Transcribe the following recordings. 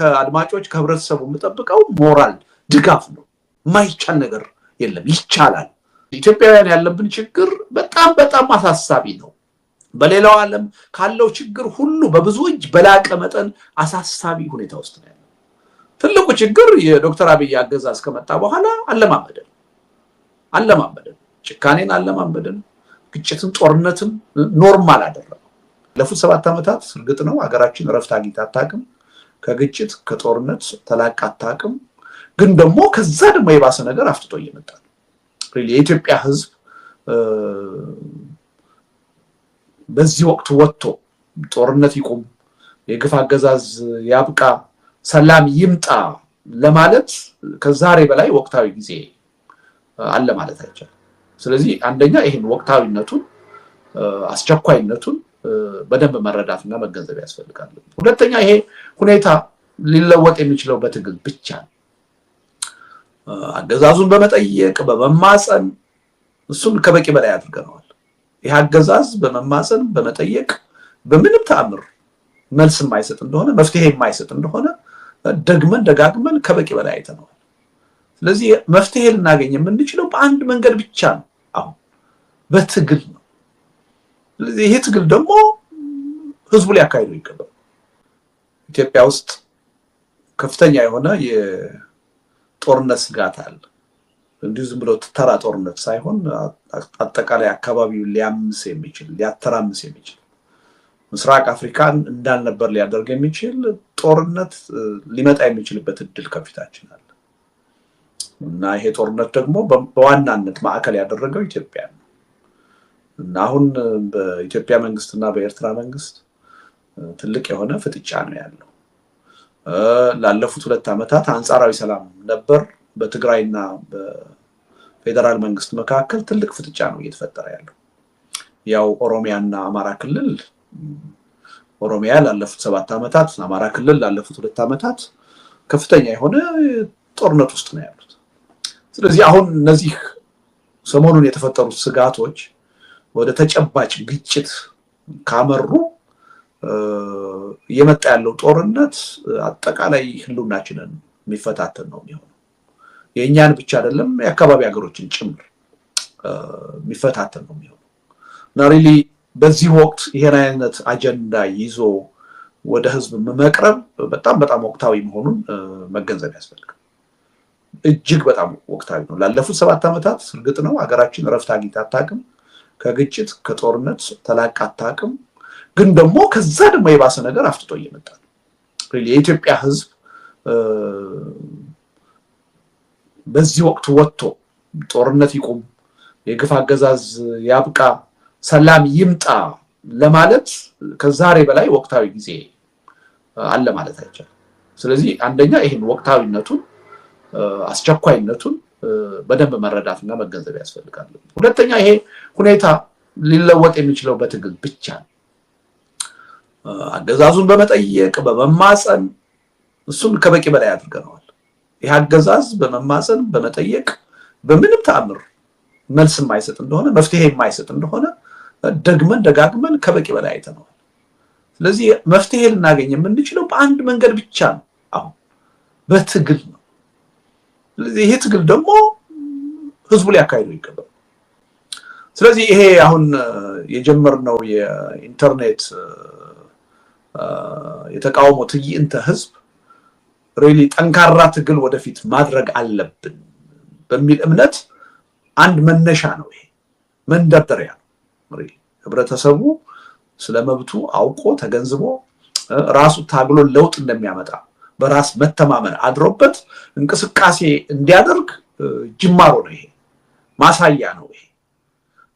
ከአድማጮች ከህብረተሰቡ የምጠብቀው ሞራል ድጋፍ ነው። ማይቻል ነገር የለም፣ ይቻላል። ኢትዮጵያውያን ያለብን ችግር በጣም በጣም አሳሳቢ ነው። በሌላው ዓለም ካለው ችግር ሁሉ በብዙ እጅ በላቀ መጠን አሳሳቢ ሁኔታ ውስጥ ነው ያለው። ትልቁ ችግር የዶክተር አብይ አገዛዝ ከመጣ በኋላ አለማመደን፣ ጭካኔን አለማመደን፣ ግጭትን ጦርነትን ኖርማል አደረገው። ለፉት 7 ዓመታት እርግጥ ነው ሀገራችን ረፍት አግኝታ አታውቅም። ከግጭት ከጦርነት ተላቃ አታውቅም። ግን ደግሞ ከዛ ደግሞ የባሰ ነገር አፍጥጦ እየመጣ ነው። የኢትዮጵያ ህዝብ በዚህ ወቅት ወጥቶ ጦርነት ይቁም፣ የግፍ አገዛዝ ያብቃ፣ ሰላም ይምጣ ለማለት ከዛሬ በላይ ወቅታዊ ጊዜ አለ ማለት አይቻልም። ስለዚህ አንደኛ ይሄን ወቅታዊነቱን አስቸኳይነቱን በደንብ መረዳትና መገንዘብ ያስፈልጋል። ሁለተኛ ይሄ ሁኔታ ሊለወጥ የሚችለው በትግል ብቻ ነው። አገዛዙን በመጠየቅ በመማፀን እሱን ከበቂ በላይ አድርገናል። ይሄ አገዛዝ በመማፀን በመጠየቅ በምንም ተአምር መልስ የማይሰጥ እንደሆነ መፍትሄ የማይሰጥ እንደሆነ ደግመን ደጋግመን ከበቂ በላይ አይተናል። ስለዚህ መፍትሄ ልናገኝ የምንችለው በአንድ መንገድ ብቻ ነው፣ አሁን በትግል ነው። ስለዚህ ይሄ ትግል ደግሞ ህዝቡ ሊያካሂደው ይገባል። ኢትዮጵያ ውስጥ ከፍተኛ የሆነ የጦርነት ስጋት አለ። እንዲሁ ዝም ብሎ ተራ ጦርነት ሳይሆን አጠቃላይ አካባቢውን ሊያምስ የሚችል ሊያተራምስ የሚችል ምስራቅ አፍሪካን እንዳልነበር ሊያደርግ የሚችል ጦርነት ሊመጣ የሚችልበት እድል ከፊታችን አለ እና ይሄ ጦርነት ደግሞ በዋናነት ማዕከል ያደረገው ኢትዮጵያ ነው እና አሁን በኢትዮጵያ መንግስትና በኤርትራ መንግስት ትልቅ የሆነ ፍጥጫ ነው ያለው። ላለፉት 2 ዓመታት አንጻራዊ ሰላም ነበር። በትግራይና በፌደራል መንግስት መካከል ትልቅ ፍጥጫ ነው እየተፈጠረ ያለው። ያው ኦሮሚያና አማራ ክልል ኦሮሚያ ላለፉት 7 ዓመታት፣ አማራ ክልል ላለፉት 2 ዓመታት ከፍተኛ የሆነ ጦርነት ውስጥ ነው ያሉት። ስለዚህ አሁን እነዚህ ሰሞኑን የተፈጠሩት ስጋቶች ወደ ተጨባጭ ግጭት ካመሩ እየመጣ ያለው ጦርነት አጠቃላይ ህልውናችንን የሚፈታተን ነው የሚሆነው። የእኛን ብቻ አይደለም የአካባቢ ሀገሮችን ጭምር የሚፈታተን ነው የሚሆነው እና ሪሊ በዚህ ወቅት ይሄን አይነት አጀንዳ ይዞ ወደ ህዝብ መቅረብ በጣም በጣም ወቅታዊ መሆኑን መገንዘብ ያስፈልጋል። እጅግ በጣም ወቅታዊ ነው። ላለፉት 7 ዓመታት እርግጥ ነው ሀገራችን ረፍት አግኝታ አታውቅም። ከግጭት ከጦርነት ተላቃ አታውቅም። ግን ደግሞ ከዛ ደግሞ የባሰ ነገር አፍጥጦ እየመጣ ነው። የኢትዮጵያ ህዝብ በዚህ ወቅት ወጥቶ ጦርነት ይቁም፣ የግፍ አገዛዝ ያብቃ፣ ሰላም ይምጣ ለማለት ከዛሬ በላይ ወቅታዊ ጊዜ አለ ማለት አይቻልም። ስለዚህ አንደኛ ይሄን ወቅታዊነቱን አስቸኳይነቱን በደንብ መረዳትና መገንዘብ ያስፈልጋል። ሁለተኛ ይሄ ሁኔታ ሊለወጥ የሚችለው በትግል ብቻ ነው። አገዛዙን በመጠየቅ በመማፀን እሱን ከበቂ በላይ አድርገናል። ይሄ አገዛዝ በመማፀን በመጠየቅ በምንም ተአምር መልስ የማይሰጥ እንደሆነ መፍትሄ የማይሰጥ እንደሆነ ደግመን ደጋግመን ከበቂ በላይ አይተናል። ስለዚህ መፍትሄ ልናገኝ የምንችለው በአንድ መንገድ ብቻ ነው፣ አሁን በትግል ነው። ስለዚህ ይሄ ትግል ደግሞ ህዝቡ ሊያካሂደው ይገባል። ስለዚህ ይሄ አሁን የጀመርነው የኢንተርኔት የተቃውሞ ትዕይንተ ህዝብ ሪሊ ጠንካራ ትግል ወደፊት ማድረግ አለብን በሚል እምነት አንድ መነሻ ነው። ይሄ መንደርደሪያ ነው። ህብረተሰቡ ስለመብቱ አውቆ ተገንዝቦ ራሱ ታግሎ ለውጥ እንደሚያመጣ በራስ መተማመን አድሮበት እንቅስቃሴ እንዲያደርግ ጅማሮ ነው። ይሄ ማሳያ ነው። ይሄ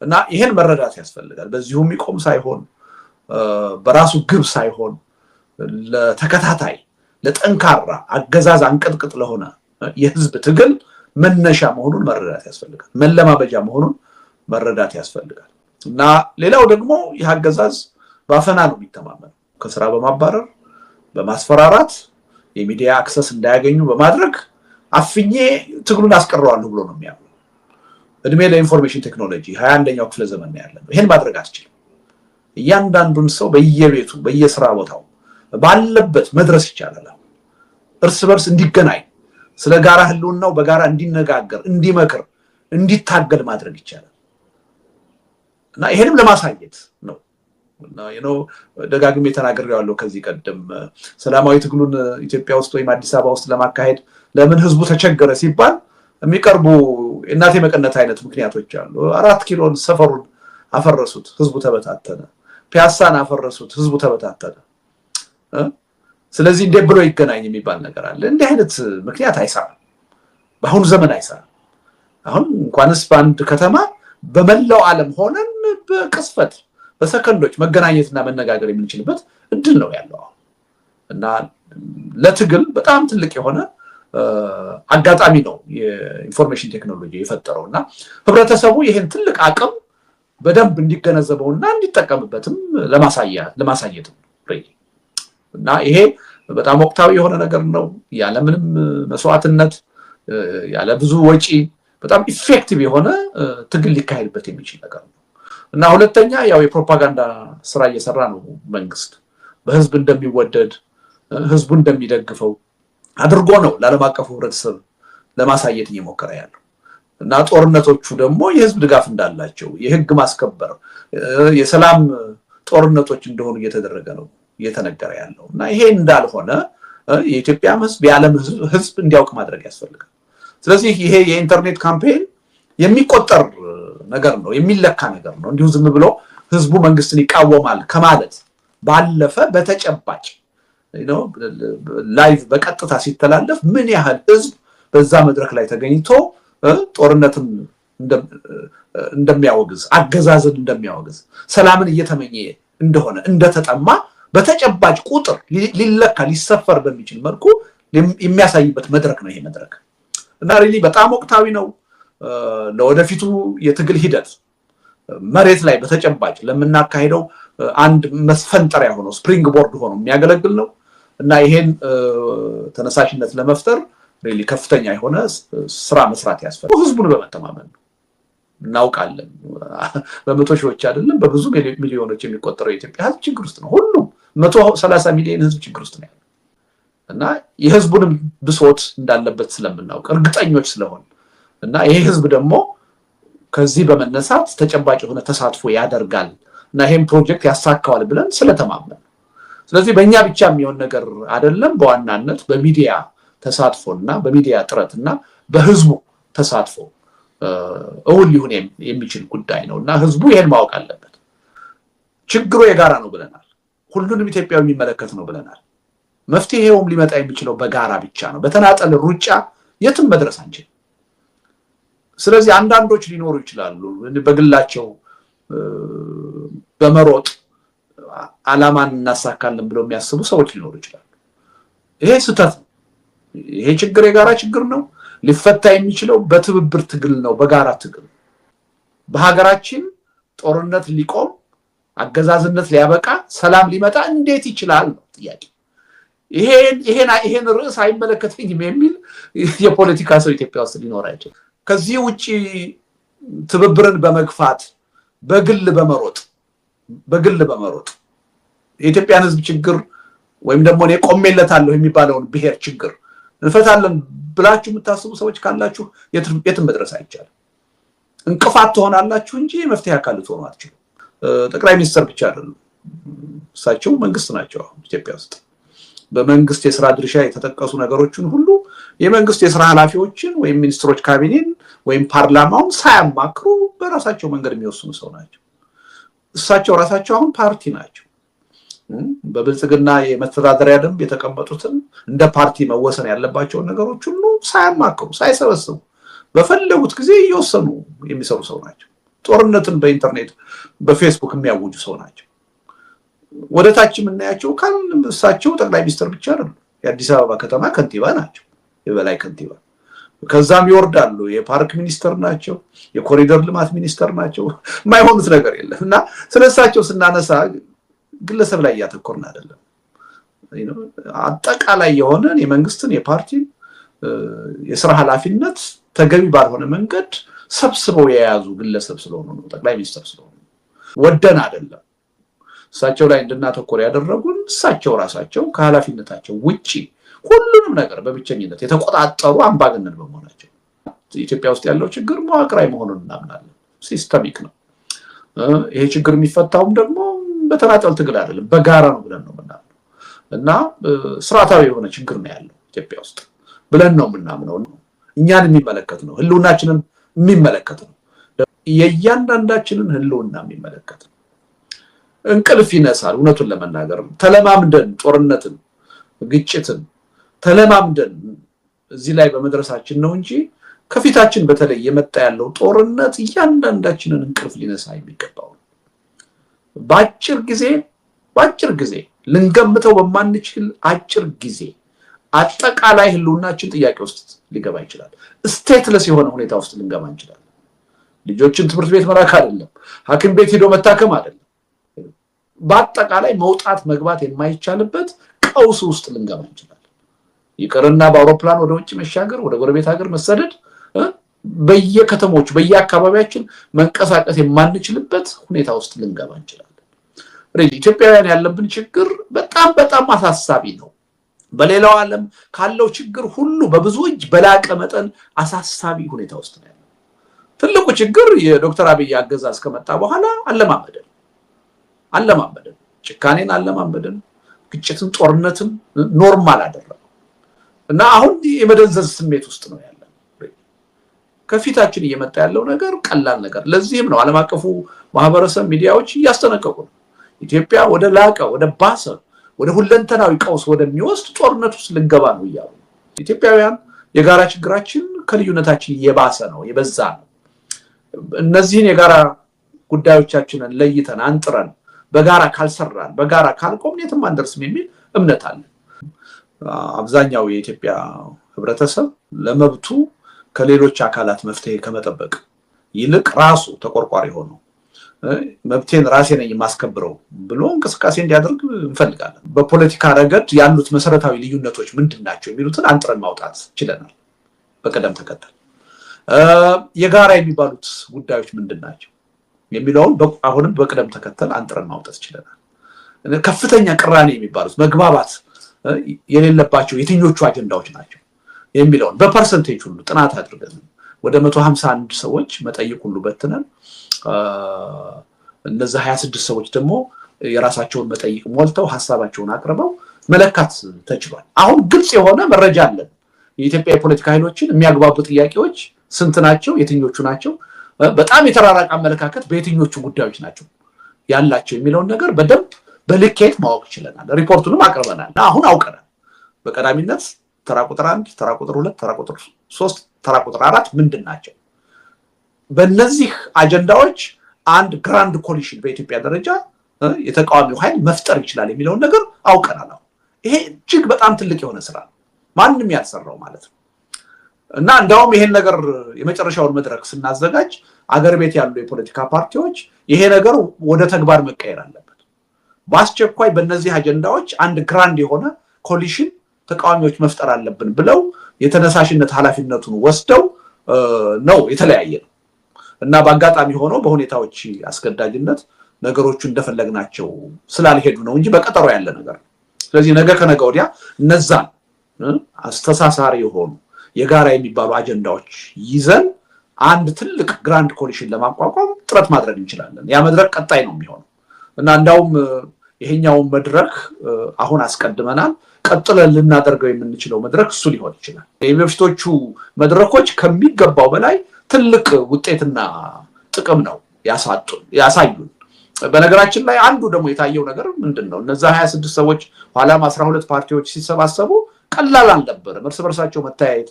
እና ይሄን መረዳት ያስፈልጋል። በዚሁ የሚቆም ሳይሆን በራሱ ግብ ሳይሆን ለተከታታይ ለጠንካራ አገዛዝ አንቀጥቅጥ ለሆነ የህዝብ ትግል መነሻ መሆኑን መረዳት ያስፈልጋል። መለማመጃ መሆኑን መረዳት ያስፈልጋል። እና ሌላው ደግሞ ይህ አገዛዝ በአፈና ነው የሚተማመነው። ከስራ በማባረር በማስፈራራት የሚዲያ አክሰስ እንዳያገኙ በማድረግ አፍኜ ትግሉን አስቀረዋለሁ ብሎ ነው የሚያምነው። እድሜ ለኢንፎርሜሽን ቴክኖሎጂ 21ኛው ክፍለ ዘመን ነው ያለው። ይሄን ማድረግ አትችልም። እያንዳንዱን ሰው በየቤቱ በየስራ ቦታው ባለበት መድረስ ይቻላል። እርስ በርስ እንዲገናኝ ስለ ጋራ ህልውናው በጋራ እንዲነጋገር እንዲመክር እንዲታገል ማድረግ ይቻላል እና ይሄንም ለማሳየት ነው እና ደጋግሜ ተናግሬያለሁ ከዚህ ቀደም ሰላማዊ ትግሉን ኢትዮጵያ ውስጥ ወይም አዲስ አበባ ውስጥ ለማካሄድ ለምን ህዝቡ ተቸገረ ሲባል የሚቀርቡ እናቴ መቀነት አይነት ምክንያቶች አሉ 4 ኪሎን ሰፈሩን አፈረሱት ህዝቡ ተበታተነ ፒያሳን አፈረሱት ህዝቡ ተበታተነ ስለዚህ እንደ ብሎ ይገናኝ የሚባል ነገር አለ እንዲህ አይነት ምክንያት አይሰራም በአሁኑ ዘመን አይሰራም አሁን እንኳንስ በአንድ ከተማ በመላው ዓለም ሆነን በቅስፈት በሰከንዶች መገናኘትና መነጋገር የምንችልበት እድል ነው ያለው እና ለትግል በጣም ትልቅ የሆነ አጋጣሚ ነው የኢንፎርሜሽን ቴክኖሎጂ የፈጠረውና ህብረተሰቡ ይሄን ትልቅ አቅም በደንብ እንዲገነዘበውና እንዲጠቀምበትም ለማሳየት ነው እና ይሄ በጣም ወቅታዊ የሆነ ነገር ነው ያለ ምንም መስዋዕትነት ያለ ብዙ ወጪ በጣም ኢፌክቲቭ የሆነ ትግል ሊካሄድበት የሚችል ነገር ነው እና ሁለተኛ ያው የፕሮፓጋንዳ ስራ እየሰራ ነው መንግስት በህዝብ እንደሚወደድ ህዝቡ እንደሚደግፈው አድርጎ ነው ለዓለም አቀፉ ህብረተሰብ ለማሳየት እየሞከረ ያለው እና ጦርነቶቹ ደግሞ የህዝብ ድጋፍ እንዳላቸው የህግ ማስከበር የሰላም ጦርነቶች እንደሆኑ እየተደረገ ነው እየተነገረ ያለው እና ይሄ እንዳልሆነ የኢትዮጵያ ህዝብ የዓለም ህዝብ እንዲያውቅ ማድረግ ያስፈልጋል ስለዚህ ይሄ የኢንተርኔት ካምፔን የሚቆጠር ነገር ነው የሚለካ ነገር ነው እንዲሁ ዝም ብሎ ህዝቡ መንግስትን ይቃወማል ከማለት ባለፈ በተጨባጭ ላይቭ በቀጥታ ሲተላለፍ ምን ያህል ህዝብ በዛ መድረክ ላይ ተገኝቶ ጦርነትን እንደሚያወግዝ አገዛዝን እንደሚያወግዝ ሰላምን እየተመኘ እንደሆነ እንደተጠማ በተጨባጭ ቁጥር ሊለካ ሊሰፈር በሚችል መልኩ የሚያሳይበት መድረክ ነው ይሄ መድረክ እና ሪሊ በጣም ወቅታዊ ነው ለወደፊቱ የትግል ሂደት መሬት ላይ በተጨባጭ ለምናካሄደው አንድ መስፈንጠሪያ ሆኖ ስፕሪንግ ቦርድ ሆኖ የሚያገለግል ነው እና ይሄን ተነሳሽነት ለመፍጠር ሪሊ ከፍተኛ የሆነ ስራ መስራት ያስፈልጋል ህዝቡን በመተማመን ነው እናውቃለን በመቶ ሺዎች አይደለም በብዙ ሚሊዮኖች የሚቆጠረው የኢትዮጵያ ህዝብ ችግር ውስጥ ነው ሁሉም 130 ሚሊዮን ህዝብ ችግር ውስጥ ነው እና የህዝቡንም ብሶት እንዳለበት ስለምናውቅ እርግጠኞች ስለሆን እና ይሄ ህዝብ ደግሞ ከዚህ በመነሳት ተጨባጭ የሆነ ተሳትፎ ያደርጋል እና ይሄን ፕሮጀክት ያሳካዋል ብለን ስለተማመን ስለዚህ በእኛ ብቻ የሚሆን ነገር አይደለም በዋናነት በሚዲያ ተሳትፎና በሚዲያ ጥረትና በህዝቡ ተሳትፎ እውን ሊሆን የሚችል ጉዳይ ነውና ህዝቡ ይሄን ማወቅ አለበት ችግሩ የጋራ ነው ብለናል ሁሉንም ኢትዮጵያዊ የሚመለከት ነው ብለናል መፍትሄውም ሊመጣ የሚችለው በጋራ ብቻ ነው በተናጠል ሩጫ የትም መድረስ አንችልም ስለዚህ አንዳንዶች ሊኖሩ ይችላሉ በግላቸው በመሮጥ አላማን እናሳካለን ብለው የሚያስቡ ሰዎች ሊኖሩ ይችላሉ ይሄ ስህተት ነው ይሄ ችግር የጋራ ችግር ነው ሊፈታ የሚችለው በትብብር ትግል ነው በጋራ ትግል በሀገራችን ጦርነት ሊቆም አገዛዝነት ሊያበቃ ሰላም ሊመጣ እንዴት ይችላል ነው ጥያቄ ይሄን ርዕስ አይመለከተኝም የሚል የፖለቲካ ሰው ኢትዮጵያ ውስጥ ሊኖር አይችልም ከዚህ ውጪ ትብብርን በመግፋት በግል በመሮጥ የኢትዮጵያን ህዝብ ችግር ወይም ደግሞ እኔ ቆሜለታለሁ የሚባለውን ብሔር ችግር እንፈታለን ብላችሁ የምታስቡ ሰዎች ካላችሁ የትም መድረስ አይቻልም እንቅፋት ትሆናላችሁ እንጂ መፍትሄ አካል ልትሆኑ አትችሉም ጠቅላይ ሚኒስትር ብቻ አይደሉም እሳቸው መንግስት ናቸው ኢትዮጵያ ውስጥ በመንግስት የሥራ ድርሻ የተጠቀሱ ነገሮችን ሁሉ የመንግስት የሥራ ኃላፊዎችን ወይም ሚኒስትሮች ካቢኔን ወይም ፓርላማውን ሳያማክሩ በራሳቸው መንገድ የሚወስኑ ሰው ናቸው እሳቸው ራሳቸው አሁን ፓርቲ ናቸው በብልጽግና የመተዳደሪያ ደንብ የተቀመጡትን እንደ ፓርቲ መወሰን ያለባቸው ነገሮች ሁሉ ሳያማክሩ ሳይሰበስቡ በፈለጉት ጊዜ እየወሰኑ የሚሰሩ ሰው ናቸው ጦርነትን በኢንተርኔት በፌስቡክ የሚያውጁ ሰው ናቸው ወደታች የምናያቸው እሳቸው ጠቅላይ ሚኒስትር ብቻ አይደሉም የአዲስ አበባ ከተማ ከንቲባ ናቸው የበላይ ከንቲባ ከዛም ይወርዳሉ የፓርክ ሚኒስተር ናቸው የኮሪደር ልማት ሚኒስተር ናቸው ማይሆኑት ነገር የለም እና ስለሳቸው ስናነሳ ግለሰብ ላይ ያተኮርና አይደለም አጠቃላይ የሆነ የመንግስትን የፓርቲን የሥራ ኃላፊነት ተገቢ ባልሆነ መንገድ ሰብስበው የያዙ ግለሰብ ስለሆኑ ነው ጠቅላይ ሚኒስተር ስለሆኑ ወደን አይደለም እሳቸው ላይ እንድናተኮር ያደረጉን እሳቸው ራሳቸው ከኃላፊነታቸው ውጪ ሁሉንም ነገር በብቸኝነት የተቆጣጠሩ አምባገነን በመሆናቸው ኢትዮጵያ ውስጥ ያለው ችግር መዋቅራዊ መሆኑን እናምናለን። ሲስተሚክ ነው። ይሄ ችግር የሚፈታውም ደግሞ በተናጠል ትግል አይደለም፣ በጋራ ነው ብለን ነው የምናምነው እና ስርዓታዊ የሆነ ችግር ነው ያለው ኢትዮጵያ ውስጥ ብለን ነው የምናምነው። እኛን የሚመለከት ነው፣ ህልውናችንን የሚመለከት ነው፣ የእያንዳንዳችንን ህልውና የሚመለከት ነው። እንቅልፍ ይነሳል። እውነቱን ለመናገር ተለማምደን ጦርነትን፣ ግጭትን ተለማምደን እዚህ ላይ በመድረሳችን ነው እንጂ ከፊታችን በተለይ የመጣ ያለው ጦርነት እያንዳንዳችንን እንቅልፍ ሊነሳ የሚገባው በአጭር ጊዜ ልንገምተው በማንችል አጭር ጊዜ አጠቃላይ ህልውናችን ጥያቄ ውስጥ ሊገባ ይችላል። ስቴትለስ የሆነ ሁኔታ ውስጥ ልንገባ እንችላለን። ልጆችን ትምህርት ቤት መላክ አይደለም፣ ሐኪም ቤት ሄዶ መታከም አይደለም፣ በአጠቃላይ መውጣት መግባት የማይቻልበት ቀውስ ውስጥ ልንገባ እንችላለን። ይቅርና በአውሮፕላን ወደ ውጭ መሻገር፣ ወደ ጎረቤት ሀገር መሰደድ፣ በየከተሞቹ በየአካባቢያችን መንቀሳቀስ የማንችልበት ሁኔታ ውስጥ ልንገባ እንችላለን። ኢትዮጵያውያን ያለብን ችግር በጣም አሳሳቢ ነው። በሌላው ዓለም ካለው ችግር ሁሉ በብዙ እጅ በላቀ መጠን አሳሳቢ ሁኔታ ውስጥ ነው ያለው። ትልቁ ችግር የዶክተር አብይ አገዛዝ ከመጣ በኋላ አለማመደን፣ ጭካኔን አለማመደን፣ ግጭትን፣ ጦርነትን ኖርማል አደረገው እና አሁን የመደንዘዝ ስሜት ውስጥ ነው ያለው። ከፊታችን እየመጣ ያለው ነገር ቀላል ነገር። ለዚህም ነው ዓለም አቀፉ ማህበረሰብ ሚዲያዎች እያስጠነቀቁ ነው። ኢትዮጵያ ወደ ላቀ ወደ ባሰ ወደ ሁለንተናዊ ቀውስ ወደሚወስድ ጦርነት ውስጥ ልንገባ ነው እያሉ። ኢትዮጵያውያን የጋራ ችግራችን ከልዩነታችን የባሰ ነው፣ የበዛ ነው። እነዚህን የጋራ ጉዳዮቻችንን ለይተን አንጥረን በጋራ ካልሰራን፣ በጋራ ካልቆምን የትም አንደርስም የሚል እምነት አለ። አብዛኛው የኢትዮጵያ ህብረተሰብ ለመብቱ ከሌሎች አካላት መፍትሄ ከመጠበቅ ይልቅ ራሱ ተቆርቋሪ ሆኖ መብቴን ራሴ ነኝ የማስከብረው ብሎ እንቅስቃሴ እንዲያደርግ እንፈልጋለን። በፖለቲካ ረገድ ያሉት መሰረታዊ ልዩነቶች ምንድናቸው የሚሉትን አንጥረን ማውጣት ችለናል። በቀደም ተከተል የጋራ የሚባሉት ጉዳዮች ምንድናቸው የሚለውን አሁንም በቀደም ተከተል አንጥረን ማውጣት ችለናል። ከፍተኛ ቅራኔ የሚባሉት መግባባት የሌለባቸው የትኞቹ አጀንዳዎች ናቸው የሚለውን በፐርሰንቴጅ ሁሉ ጥናት አድርገን ወደ 151 ሰዎች መጠይቅ ሁሉ በትነን እነዚህ 26 ሰዎች ደግሞ የራሳቸውን መጠይቅ ሞልተው ሐሳባቸውን አቅርበው መለካት ተችሏል። አሁን ግልጽ የሆነ መረጃ አለን። የኢትዮጵያ የፖለቲካ ኃይሎችን የሚያግባቡ ጥያቄዎች ስንት ናቸው፣ የትኞቹ ናቸው፣ በጣም የተራራቀ አመለካከት በየትኞቹ ጉዳዮች ናቸው ያላቸው የሚለውን ነገር በደንብ በልኬት ማወቅ ይችላል። ሪፖርቱንም አቅርበናል። አሁን አውቀናል። በቀዳሚነት ተራ ቁጥር 1፣ ተራ ቁጥር 2፣ ተራ ቁጥር 3፣ ተራ ቁጥር 4 ምንድናቸው? በእነዚህ አጀንዳዎች አንድ ግራንድ ኮሊሽን በኢትዮጵያ ደረጃ የተቃዋሚው ኃይል መፍጠር ይችላል የሚለውን ነገር አውቀናል። ይሄ እጅግ በጣም ትልቅ የሆነ ስራ ነው፣ ማንም ያልሰራው ማለት ነው። እና እንዳውም ይሄን ነገር የመጨረሻውን መድረክ ስናዘጋጅ አገር ቤት ያሉ የፖለቲካ ፓርቲዎች ይሄ ነገር ወደ ተግባር መቀየር አለበት፣ በአስቸኳይ በእነዚህ አጀንዳዎች አንድ ግራንድ የሆነ ኮሊሽን ተቃዋሚዎች መፍጠር አለብን ብለው የተነሳሽነት ኃላፊነቱን ወስደው ነው የተለያየ ነው። እና በአጋጣሚ ሆኖ በሁኔታዎች አስገዳጅነት ነገሮቹ እንደፈለግናቸው ስላልሄዱ ነው እንጂ በቀጠሮ ያለ ነገር ነው። ስለዚህ ነገ ከነገ ወዲያ እነዛን አስተሳሳሪ የሆኑ የጋራ የሚባሉ አጀንዳዎች ይዘን አንድ ትልቅ ግራንድ ኮሊሽን ለማቋቋም ጥረት ማድረግ እንችላለን። ያ መድረክ ቀጣይ ነው የሚሆነው እና እንዳውም ይሄኛውን መድረክ አሁን አስቀድመናል። ቀጥለን ልናደርገው የምንችለው መድረክ እሱ ሊሆን ይችላል። የበፊቶቹ መድረኮች ከሚገባው በላይ ትልቅ ውጤትና ጥቅም ነው ያሳዩን። በነገራችን ላይ አንዱ ደግሞ የታየው ነገር ምንድነው? እነዛ 26 ሰዎች ኋላም 12 ፓርቲዎች ሲሰባሰቡ ቀላል አልነበረም። እርስ በርሳቸው መተያየት፣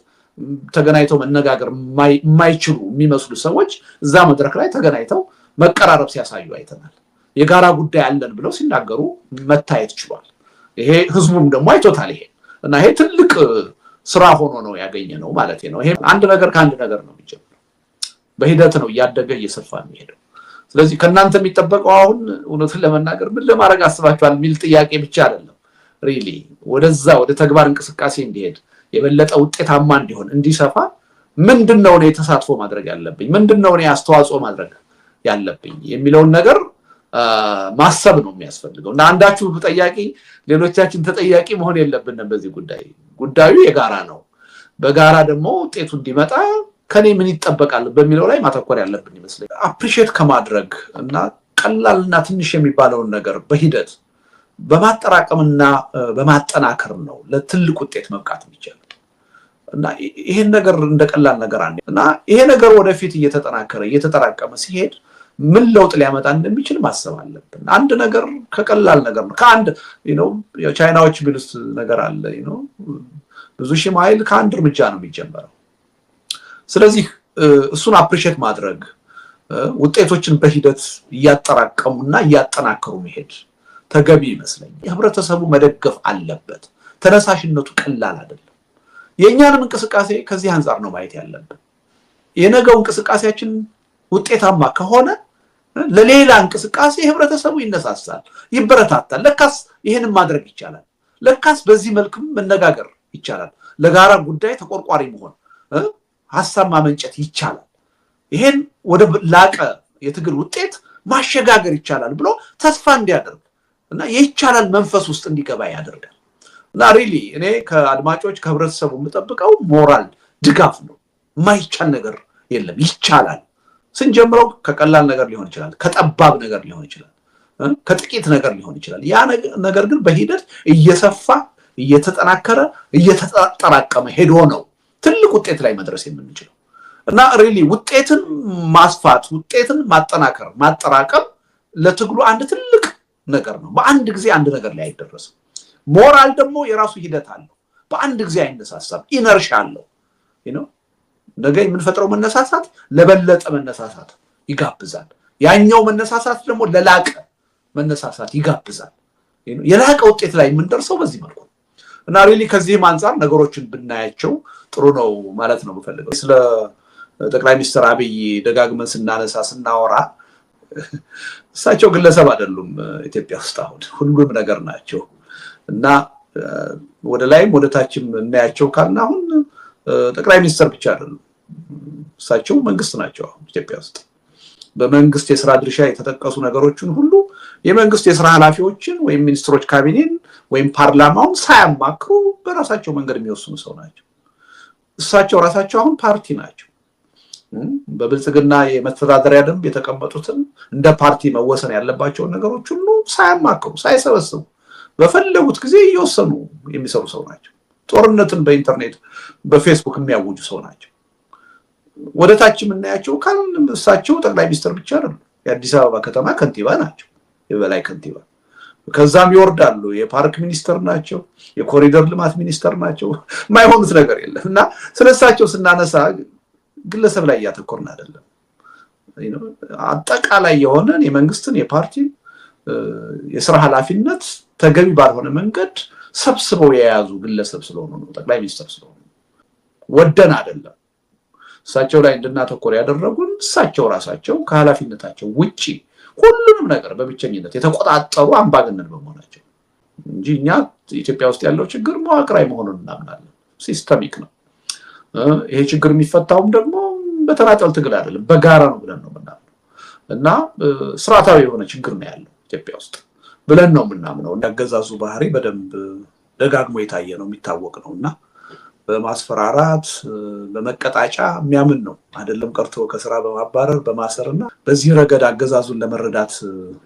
ተገናኝተው መነጋገር የማይችሉ የሚመስሉ ሰዎች እዛ መድረክ ላይ ተገናኝተው መቀራረብ ሲያሳዩ አይተናል። የጋራ ጉዳይ አለን ብለው ሲናገሩ መታየት ችሏል። ይሄ ህዝቡም ደግሞ አይቶታል። ይሄ እና ይሄ ትልቅ ስራ ሆኖ ነው ያገኘነው ማለት ነው። ይሄ አንድ ነገር ከአንድ ነገር ነው የሚጀምረው፣ በሂደት ነው እያደገ እየሰፋ የሚሄደው። ስለዚህ ከእናንተ የሚጠበቀው አሁን እውነቱን ለመናገር ምን ለማድረግ አስባችኋል የሚል ጥያቄ ብቻ አይደለም። ሪሊ ወደዛ ወደ ተግባር እንቅስቃሴ እንዲሄድ የበለጠ ውጤታማ እንዲሆን እንዲሰፋ ምንድነው እኔ ተሳትፎ ማድረግ ያለብኝ፣ ምንድነው እኔ አስተዋጽኦ ማድረግ ያለብኝ የሚለውን ነገር ማሰብ ነው የሚያስፈልገው። እና አንዳችሁ ተጠያቂ ሌሎቻችን ተጠያቂ መሆን የለብንም በዚህ ጉዳይ። ጉዳዩ የጋራ ነው በጋራ ደግሞ ውጤቱ እንዲመጣ ከኔ ምን ይጠበቃል በሚለው ላይ ማተኮር ያለብን ይመስለኛል አፕሪሺየት ከማድረግ እና ቀላልና ትንሽ የሚባለውን ነገር በሂደት በማጠራቀምና በማጠናከር ነው ለትልቅ ውጤት መብቃት የሚቻለው እና ይሄን ነገር እንደቀላል ነገር እና ይሄ ነገር ወደፊት እየተጠራቀመ ሲሄድ ምን ለውጥ ሊያመጣ እንደሚችል ማሰብ አለብን አንድ ነገር ከቀላል ነገር ነው ከአንድ ቻይናዎች ቢሉት ነገር አለ ብዙ ሺህ ማይል ከአንድ እርምጃ ነው የሚጀምረው ስለዚህ እሱን አፕሪሺየት ማድረግ ውጤቶችን በሂደት ያጠራቀሙና ያጠናከሩ መሄድ ተገቢ ይመስለኛል የህብረተሰቡ መደገፍ አለበት ተነሳሽነቱ ቀላል አይደለም የኛንም እንቅስቃሴ ከዚህ አንፃር ነው ማየት ያለብን የነገው እንቅስቃሴያችን ውጤታማ ከሆነ ለሌላ እንቅስቃሴ ህብረተሰቡ ይነሳሳል ይበረታታል ለካስ ይሄንን ማድረግ ይቻላል ለካስ በዚህ መልኩም መነጋገር ይቻላል ለጋራ ጉዳይ ተቆርቋሪ መሆን ሐሳብ ማመንጨት ይቻላል ይሄን ወደ ላቀ የትግል ውጤት ማሸጋገር ይቻላል ብሎ ተስፋ እንዲያደርግ እና ይቻላል መንፈስ ውስጥ እንዲገባ ያደርጋል እና ሪሊ እኔ ከአድማጮች ከህብረተሰቡ የምጠብቀው ሞራል ድጋፍ ነው ማይቻል ነገር የለም ይቻላል ስንጀምረው ከቀላል ነገር ሊሆን ይችላል ከጠባብ ነገር ሊሆን ይችላል ከጥቂት ነገር ሊሆን ይችላል ያ ነገር ግን በሂደት እየሰፋ እየተጠናከረ እየተጠራቀመ ሄዶ ነው ትልቅ ውጤት ላይ መድረስ የምንችለው እና ሪሊ ውጤትን ማስፋት ውጤትን ማጠናከር ማጠራቀም ለትግሉ አንድ ትልቅ ነገር ነው በአንድ ጊዜ አንድ ነገር ላይ አይደረስም ሞራል ደግሞ የራሱ ሂደት አለው በአንድ ጊዜ አይነሳሳም ኢነርሺ አለው ነገ የምንፈጥረው መነሳሳት ለበለጠ መነሳሳት ይጋብዛል ያኛው መነሳሳት ደግሞ ለላቀ መነሳሳት ይጋብዛል የላቀ ውጤት ላይ የምንደርሰው በዚህ መልኩ እና ሪሊ ከዚህም አንፃር ነገሮችን ብናያቸው ጥሩ ነው ማለት ነው የምፈልገው ስለ ጠቅላይ ሚኒስትር አብይ ደጋግመን ስናወራ እሳቸው ግለሰብ አይደሉም ኢትዮጵያ ውስጥ አሁን ሁሉም ነገር ናቸው እና ወደ ላይም ወደ ታችም እናያቸው ካልና አሁን ጠቅላይ ሚኒስትር ብቻ አይደሉም እሳቸው መንግስት ናቸው ኢትዮጵያ ውስጥ በመንግስት የሥራ ድርሻ የተጠቀሱ ነገሮችን ሁሉ የመንግስት የሥራ ኃላፊዎችን ወይም ሚኒስትሮች ካቢኔን ወይም ፓርላማውን ሳያማክሩ በራሳቸው መንገድ የሚወስኑ ሰው ናቸው እሳቸው ራሳቸው አሁን ፓርቲ ናቸው በብልጽግና የመተዳደሪያ ደንብ የተቀመጡትን እንደ ፓርቲ መወሰን ያለባቸው ነገሮች ሁሉ ሳያማክሩ ሳይሰበስቡ በፈለጉት ጊዜ እየወሰኑ የሚሰሩ ሰው ናቸው ጦርነትን በኢንተርኔት በፌስቡክ የሚያውጁ ሰው ናቸው ወደታች የምናያቸው ካልን እሳቸው ጠቅላይ ሚኒስትር ብቻ አይደሉም የአዲስ አበባ ከተማ ከንቲባ ናቸው የበላይ ከንቲባ ከዛም ይወርዳሉ የፓርክ ሚኒስተር ናቸው የኮሪደር ልማት ሚኒስተር ናቸው ማይሆኑት ነገር የለም እና ስለሳቸው ስናነሳ ግለሰብ ላይ ያተኮርን አይደለም አጠቃላይ የሆነ የመንግስትን የፓርቲ የሥራ ኃላፊነት ተገቢ ባልሆነ መንገድ ሰብስበው የያዙ ግለሰብ ስለሆኑ ነው ጠቅላይ ሚኒስትር ስለሆኑ ወደን አይደለም እሳቸው ላይ እንድናተኮር ያደረጉን እሳቸው ራሳቸው ከኃላፊነታቸው ውጪ ሁሉንም ነገር በብቸኝነት የተቆጣጠሩ አምባገነን በመሆናቸው እንጂ እኛ ኢትዮጵያ ውስጥ ያለው ችግር መዋቅራዊ መሆኑን እናምናለን ሲስተሚክ ነው ይሄ ችግር የሚፈታውም ደግሞ በተናጠል ትግል አይደለም በጋራ ነው ብለን ነው የምናምነው እና ስርዓታዊ የሆነ ችግር ነው ያለው ኢትዮጵያ ውስጥ ብለን ነው የምናምነው እንዳገዛዙ ባህሪ በደንብ ደጋግሞ የታየ ነው የሚታወቅ ነውና በማስፈራራት በመቀጣጫ የሚያምን ነው አይደለም ቀርቶ ከስራ በማባረር በማሰርና በዚህ ረገድ አገዛዙን ለመረዳት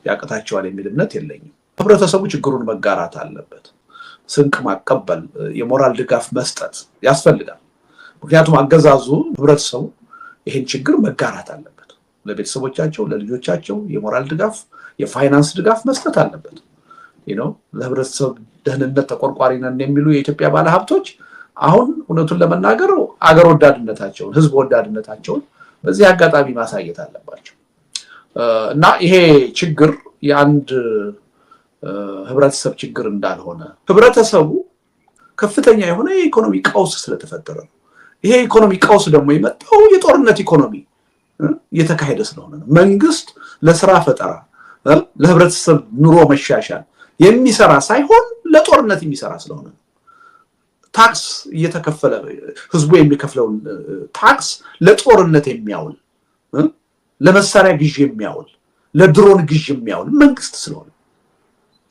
ያቀታቸዋል የሚል እምነት የለኝም ህብረተሰቡ ችግሩን መጋራት አለበት ስንቅ ማቀበል የሞራል ድጋፍ መስጠት ያስፈልጋል ምክንያቱም አገዛዙ ህብረተሰቡ ይሄን ችግር መጋራት አለበት ለቤተሰቦቻቸው ለልጆቻቸው የሞራል ድጋፍ የፋይናንስ ድጋፍ መስጠት አለበት ለህብረተሰቡ ደህንነት ተቆርቋሪ ነን የሚሉ የኢትዮጵያ ባለሀብቶች አሁን እውነቱን ለመናገር አገር ወዳድነታቸውን ህዝብ ወዳድነታቸውን በዚህ አጋጣሚ ማሳየት አለባቸው እና ይሄ ችግር የአንድ ህብረተሰብ ችግር እንዳልሆነ ህብረተሰቡ ከፍተኛ የሆነ የኢኮኖሚ ቀውስ ስለተፈጠረ ይሄ ኢኮኖሚ ቀውስ ደግሞ የመጣው የጦርነት ኢኮኖሚ እየተካሄደ ስለሆነ ነው መንግስት ለስራ ፈጠራ ለህብረተሰብ ኑሮ መሻሻል የሚሰራ ሳይሆን ለጦርነት የሚሰራ ስለሆነ ታክስ እየተከፈለ ህዝቡ የሚከፍለው ታክስ ለጦርነት የሚያውል ለመሳሪያ ግዢ የሚያውል ለድሮን ግዢ የሚያውል መንግስት ስለሆነ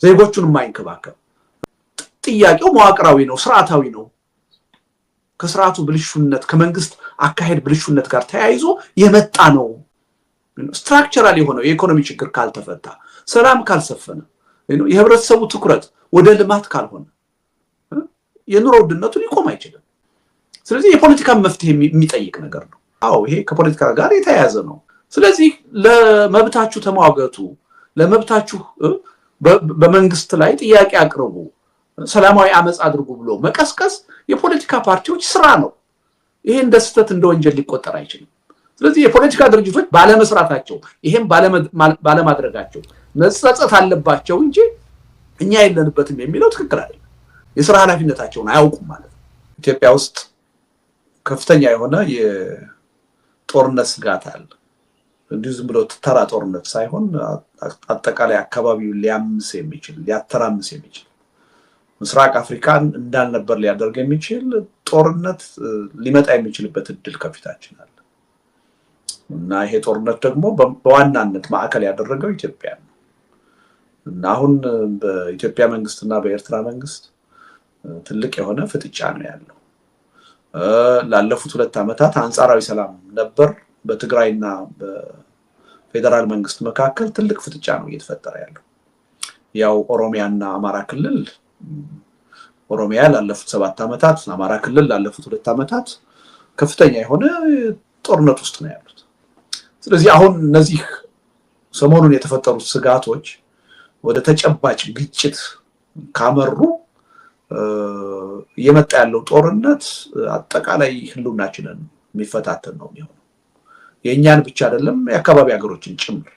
ዜጎቹን የማይንከባከብ ጥያቄው መዋቅራዊ ነው ስርዓታዊ ነው ከስርዓቱ ብልሹነት ከመንግስት አካሄድ ብልሹነት ጋር ተያይዞ የመጣ ነው። ስትራክቸራል የሆነው የኢኮኖሚ ችግር ካልተፈታ ሰላም ካልሰፈነ የህብረተሰቡ ትኩረት ወደ ልማት ካልሆነ የኑሮ ውድነቱ ሊቆም አይችልም። ስለዚህ የፖለቲካ መፍትሄ የሚጠይቅ ነገር ነው። አዎ ይሄ ከፖለቲካ ጋር የተያያዘ ነው። ስለዚህ ለመብታችሁ ተሟገቱ፣ ለመብታችሁ በመንግስት ላይ ጥያቄ አቅርቡ፣ ሰላማዊ አመጽ አድርጉ ብሎ መቀስቀስ የፖለቲካ ፓርቲዎች ስራ ነው። ይሄ እንደ ስህተት እንደ ወንጀል ሊቆጠር አይችልም። ስለዚህ የፖለቲካ ድርጅቶች ባለመስራታቸው ይሄን ባለማድረጋቸው መጸጸት አለባቸው እንጂ እኛ የለንበትም የሚለው ትክክል አይደለም። የሥራ ኃላፊነታቸውን አያውቁም ማለት ነው። ኢትዮጵያ ውስጥ ከፍተኛ የሆነ የጦርነት ስጋት አለ። እንዲሁ ዝም ብሎ ተራ ጦርነት ሳይሆን አጠቃላይ አካባቢውን ሊያምስ የሚችል ሊያተራምስ የሚችል ምስራቅ አፍሪካን እንዳልነበር ሊያደርግ የሚችል ጦርነት ሊመጣ የሚችልበት እድል ከፊታችን አለ እና ይሄ ጦርነት ደግሞ በዋናነት ማዕከል ያደረገው ኢትዮጵያ ነው እና አሁን በኢትዮጵያ መንግስትና በኤርትራ መንግስት ትልቅ የሆነ ፍጥጫ ነው ያለው። ላለፉት 2 ዓመታት አንጻራዊ ሰላም ነበር። በትግራይና በፌደራል መንግስት መካከል ትልቅ ፍጥጫ ነው እየተፈጠረ ያለው። ያው ኦሮሚያና አማራ ክልል ኦሮሚያ ላለፉት 7 ዓመታት አማራ ክልል ላለፉት 2 ዓመታት ከፍተኛ የሆነ ጦርነት ውስጥ ነው ያሉት። ስለዚህ አሁን እነዚህ ሰሞኑን የተፈጠሩት ስጋቶች ወደ ተጨባጭ ግጭት ካመሩ እየመጣ ያለው ጦርነት አጠቃላይ ህልውናችንን የሚፈታተን ነው የሚሆነው። የእኛን ብቻ አይደለም የአካባቢ ሀገሮችን ጭምር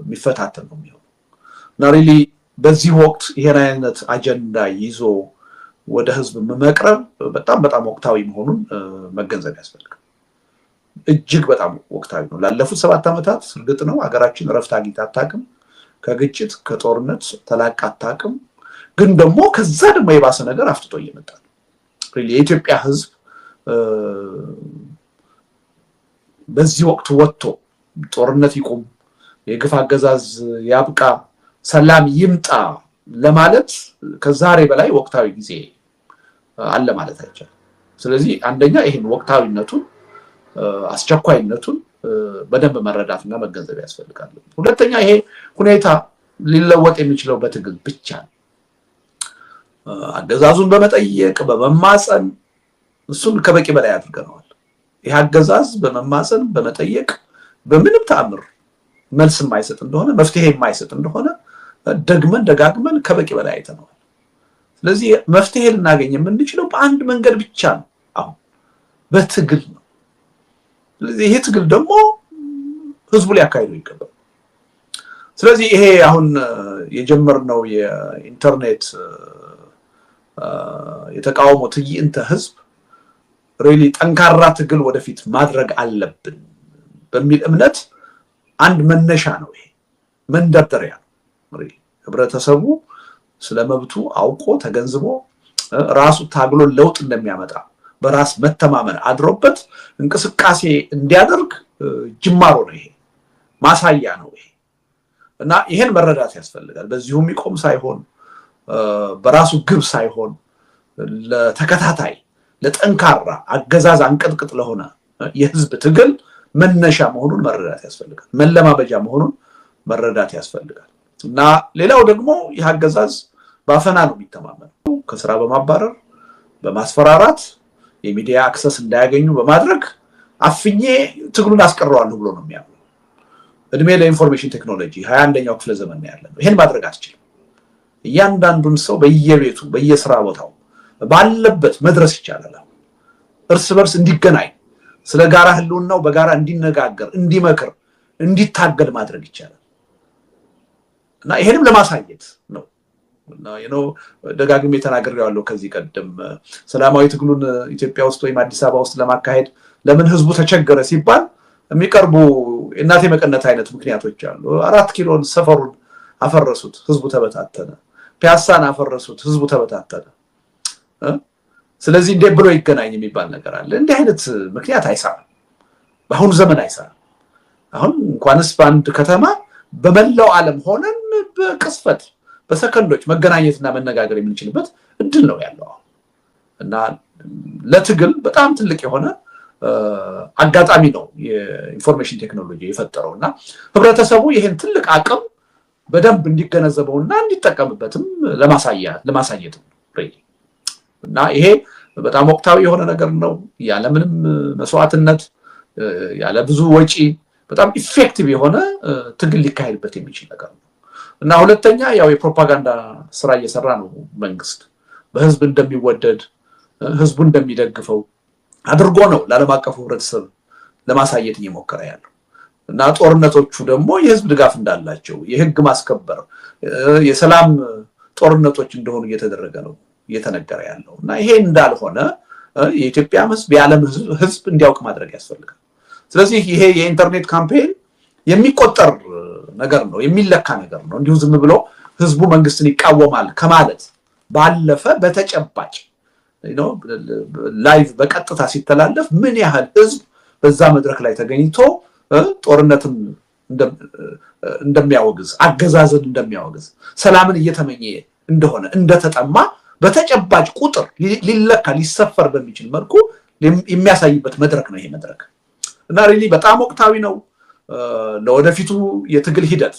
የሚፈታተን ነው የሚሆነው እና ሪሊ በዚህ ወቅት ይሄን አይነት አጀንዳ ይዞ ወደ ህዝብ መቅረብ በጣም ወቅታዊ መሆኑን መገንዘብ ያስፈልጋል። እጅግ በጣም ወቅታዊ ነው። ላለፉት 7 ዓመታት እርግጥ ነው ሀገራችን ረፍት አግኝታ አታውቅም። ከግጭት ከጦርነት ተላቃ አታውቅም። ግን ደግሞ ከዛ ደግሞ የባሰ ነገር አፍጥጦ እየመጣ ነው። የኢትዮጵያ ህዝብ በዚህ ወቅት ወጥቶ ጦርነት ይቁም፣ የግፍ አገዛዝ ያብቃ፣ ሰላም ይምጣ ለማለት ከዛሬ በላይ ወቅታዊ ጊዜ አለ ማለት አይቻልም። ስለዚህ አንደኛ ይሄን ወቅታዊነቱን አስቸኳይነቱን በደንብ መረዳትና መገንዘብ ያስፈልጋል። ሁለተኛ ይሄ ሁኔታ ሊለወጥ የሚችለው በትግል ብቻ ነው። አገዛዙን በመጠየቅ በመማፀን እሱን ከበቂ በላይ አድርገናል። ይሄ አገዛዝ በመማፀን በመጠየቅ በምንም ተአምር መልስ የማይሰጥ እንደሆነ መፍትሄ የማይሰጥ እንደሆነ ደጋግመን ከበቂ በላይ አይተናል። ስለዚህ መፍትሄ ልናገኝ የምንችለው በአንድ መንገድ ብቻ ነው፣ አሁን በትግል ነው። ስለዚህ ይሄ ትግል ደግሞ ህዝቡ ሊያካሂደው ይገባል። ስለዚህ ይሄ አሁን የጀመርነው የኢንተርኔት የተቃውሞ ትዕይንተ ህዝብ ሪሊ ጠንካራ ትግል ወደፊት ማድረግ አለብን በሚል እምነት አንድ መነሻ ነው። ይሄ መንደርደሪያ ነው። ህብረተሰቡ ስለመብቱ አውቆ ተገንዝቦ ራሱ ታግሎ ለውጥ እንደሚያመጣ በራስ መተማመን አድሮበት እንቅስቃሴ እንዲያደርግ ጅማሮ ነው። ይሄ ማሳያ ነው። ይሄ እና ይሄን መረዳት ያስፈልጋል። በዚሁ የሚቆም ሳይሆን በራሱ ግብ ሳይሆን ለተከታታይ ለጠንካራ አገዛዝ አንቀጥቅጥ ለሆነ የህዝብ ትግል መነሻ መሆኑን መረዳት ያስፈልጋል። መለማመጃ መሆኑን መረዳት ያስፈልጋል። እና ሌላው ደግሞ ይህ አገዛዝ ባፈና ነው የሚተማመነው። ከስራ በማባረር በማስፈራራት የሚዲያ አክሰስ እንዳያገኙ በማድረግ አፍኜ ትግሉን አስቀረዋለሁ ብሎ ነው የሚያምነው። እድሜ ለኢንፎርሜሽን ቴክኖሎጂ 21ኛው ክፍለ ዘመን ያለው ይሄን ማድረግ አትችልም። እያንዳንዱን ሰው በየቤቱ በየስራ ቦታው ባለበት መድረስ ይቻላል። እርስ በርስ እንዲገናኝ ስለ ጋራ ህልውናው በጋራ እንዲነጋገር እንዲመክር እንዲታገል ማድረግ ይቻላል እና ይሄንም ለማሳየት ነው እና ደጋግሜ ተናግሬዋለሁ ከዚህ ቀደም ሰላማዊ ትግሉን ኢትዮጵያ ውስጥ ወይም አዲስ አበባ ውስጥ ለማካሄድ ለምን ህዝቡ ተቸገረ ሲባል የሚቀርቡ እናቴ መቀነት አይነት ምክንያቶች አሉ። 4 ኪሎን ሰፈሩን አፈረሱት፣ ህዝቡ ተበታተነ። ፒያሳን አፈረሱት፣ ህዝቡ ተበታተነ። ስለዚህ እንዴት ብሎ ይገናኝ የሚባል ነገር አለ። እንዲህ አይነት ምክንያት አይሰራም፣ በአሁኑ ዘመን አይሰራም። አሁን እንኳንስ በአንድ ከተማ በመላው ዓለም ሆነን በቅስፈት በሰከንዶች መገናኘትና መነጋገር የምንችልበት እድል ነው ያለው እና ለትግል በጣም ትልቅ የሆነ አጋጣሚ ነው የኢንፎርሜሽን ቴክኖሎጂ የፈጠረውና ህብረተሰቡ ይሄን ትልቅ አቅም በደንብ እንዲገነዘበውና እንዲጠቀምበትም ለማሳየት ነው እና ይሄ በጣም ወቅታዊ የሆነ ነገር ነው። ያለ ምንም መስዋዕትነት ያለ ብዙ ወጪ በጣም ኢፌክቲቭ የሆነ ትግል ሊካሄድበት የሚችል ነገር ነው እና ሁለተኛ ያው የፕሮፓጋንዳ ስራ እየሰራ ነው መንግስት በህዝብ እንደሚወደድ ህዝቡ እንደሚደግፈው አድርጎ ነው ለዓለም አቀፉ ህብረተሰብ ለማሳየት እየሞከረ ያለው እና ጦርነቶቹ ደግሞ የህዝብ ድጋፍ እንዳላቸው የህግ ማስከበር የሰላም ጦርነቶች እንደሆኑ እየተደረገ ነው እየተነገረ ያለው እና ይሄ እንዳልሆነ የኢትዮጵያ ህዝብ የዓለም ህዝብ እንዲያውቅ ማድረግ ያስፈልጋል። ስለዚህ ይሄ የኢንተርኔት ካምፔን የሚቆጠር ነገር ነው የሚለካ ነገር ነው። እንዲሁ ዝም ብሎ ህዝቡ መንግስትን ይቃወማል ከማለት ባለፈ በተጨባጭ ላይቭ በቀጥታ ሲተላለፍ ምን ያህል ህዝብ በዛ መድረክ ላይ ተገኝቶ ጦርነትን እንደሚያወግዝ አገዛዝን እንደሚያወግዝ ሰላምን እየተመኘ እንደሆነ እንደተጠማ በተጨባጭ ቁጥር ሊለካ ሊሰፈር በሚችል መልኩ የሚያሳይበት መድረክ ነው ይሄ መድረክ እና ሪሊ በጣም ወቅታዊ ነው። ለወደፊቱ የትግል ሂደት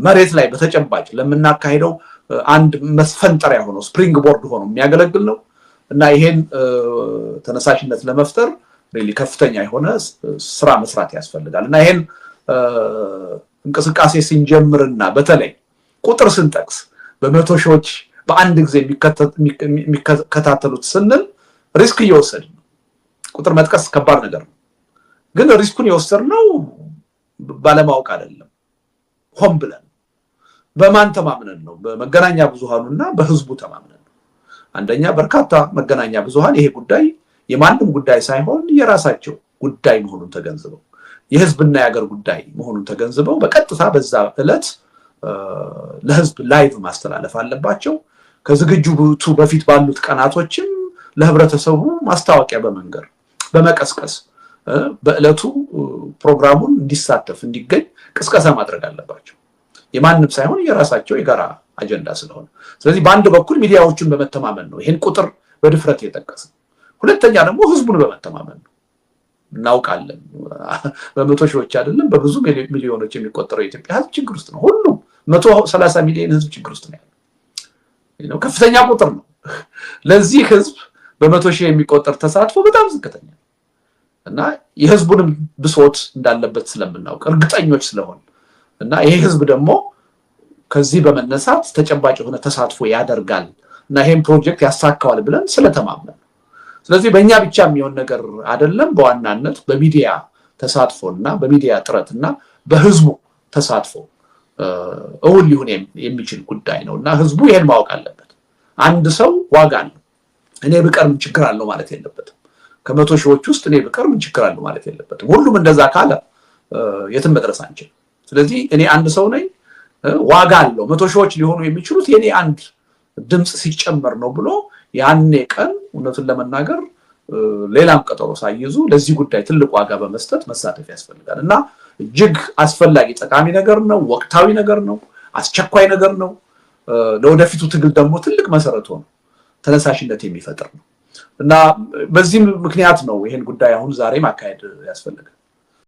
መሬት ላይ በተጨባጭ ለምናካሄደው አንድ መስፈንጠሪያ ሆኖ ስፕሪንግ ቦርድ ሆኖ የሚያገለግል ነው እና ይሄን ተነሳሽነት ለመፍጠር ሪሊ ከፍተኛ የሆነ ስራ መስራት ያስፈልጋል እና ይሄን እንቅስቃሴ ሲንጀምርና በተለይ ቁጥር ስንጠቅስ በመቶ ሺዎች በአንድ ጊዜ የሚከታተሉት ስንል ሪስክ እየወሰድን ነው። ቁጥር መጥቀስ ከባድ ነገር ነው፣ ግን ሪስኩን የወሰድነው ባለማወቅ አይደለም፣ ሆን ብለን በማን ተማምነን ነው? በመገናኛ ብዙሃኑና በህዝቡ ተማምነን ነው። አንደኛ በርካታ መገናኛ ብዙሃን ይሄ ጉዳይ የማንም ጉዳይ ሳይሆን የራሳቸው ጉዳይ መሆኑን ተገንዝበው የህዝብና የሀገር ጉዳይ መሆኑን ተገንዝበው በቀጥታ በዛ ዕለት ለህዝብ ላይቭ ማስተላለፍ አለባቸው። ከዝግጅቱ በፊት ባሉት ቀናቶችም ለህብረተሰቡ ማስታወቂያ በመንገር በመቀስቀስ በእለቱ ፕሮግራሙን እንዲሳተፍ እንዲገኝ ቅስቀሳ ማድረግ አለባቸው። የማንም ሳይሆን የራሳቸው የጋራ አጀንዳ ስለሆነ ስለዚህ በአንድ በኩል ሚዲያዎችን በመተማመን ነው ይሄን ቁጥር በድፍረት የጠቀሰ፣ ሁለተኛ ደግሞ ህዝቡን በመተማመን ነው። እናውቃለን በመቶ ሺዎች አይደለም በብዙ ሚሊዮኖች የሚቆጠረው የኢትዮጵያ ህዝብ ችግር ውስጥ ነው። ሁሉም 130 ሚሊዮን ህዝብ ችግር ውስጥ ነው ያለው። ከፍተኛ ቁጥር ነው። ለዚህ ህዝብ በመቶ ሺህ የሚቆጠር ተሳትፎ በጣም ዝቅተኛ እና የህዝቡንም ብሶት እንዳለበት ስለምናውቅ እርግጠኞች ስለሆን እና ይሄ ህዝብ ደግሞ ከዚህ በመነሳት ተጨባጭ የሆነ ተሳትፎ ያደርጋል እና ይሄን ፕሮጀክት ያሳካዋል ብለን ስለተማመን ስለዚህ በእኛ ብቻ የሚሆን ነገር አይደለም። በዋናነት በሚዲያ ተሳትፎና በሚዲያ ጥረትና በህዝቡ ተሳትፎ እውን ሊሆን የሚችል ጉዳይ ነውና ህዝቡ ይሄን ማወቅ አለበት። አንድ ሰው ዋጋ አለው። እኔ ብቀር ምን ችግር አለው ማለት የለበትም። ከመቶ ሺዎች ውስጥ እኔ ብቀር ምን ችግር አለው ማለት የለበትም። ሁሉም እንደዛ ካለ የትም መድረስ አንችልም። ስለዚህ እኔ አንድ ሰው ነኝ፣ ዋጋ አለው። መቶ ሺዎች ሊሆኑ የሚችሉት የኔ አንድ ድምጽ ሲጨመር ነው ብሎ ያኔ ቀን እውነቱን ለመናገር ሌላም ቀጠሮ ሳይዙ ለዚህ ጉዳይ ትልቅ ዋጋ በመስጠት መሳተፍ ያስፈልጋል እና እጅግ አስፈላጊ ጠቃሚ ነገር ነው። ወቅታዊ ነገር ነው። አስቸኳይ ነገር ነው። ለወደፊቱ ትግል ደግሞ ትልቅ መሰረት ሆኖ ተነሳሽነት የሚፈጥር ነው እና በዚህ ምክንያት ነው ይሄን ጉዳይ አሁን ዛሬ ማካሄድ ያስፈልጋል።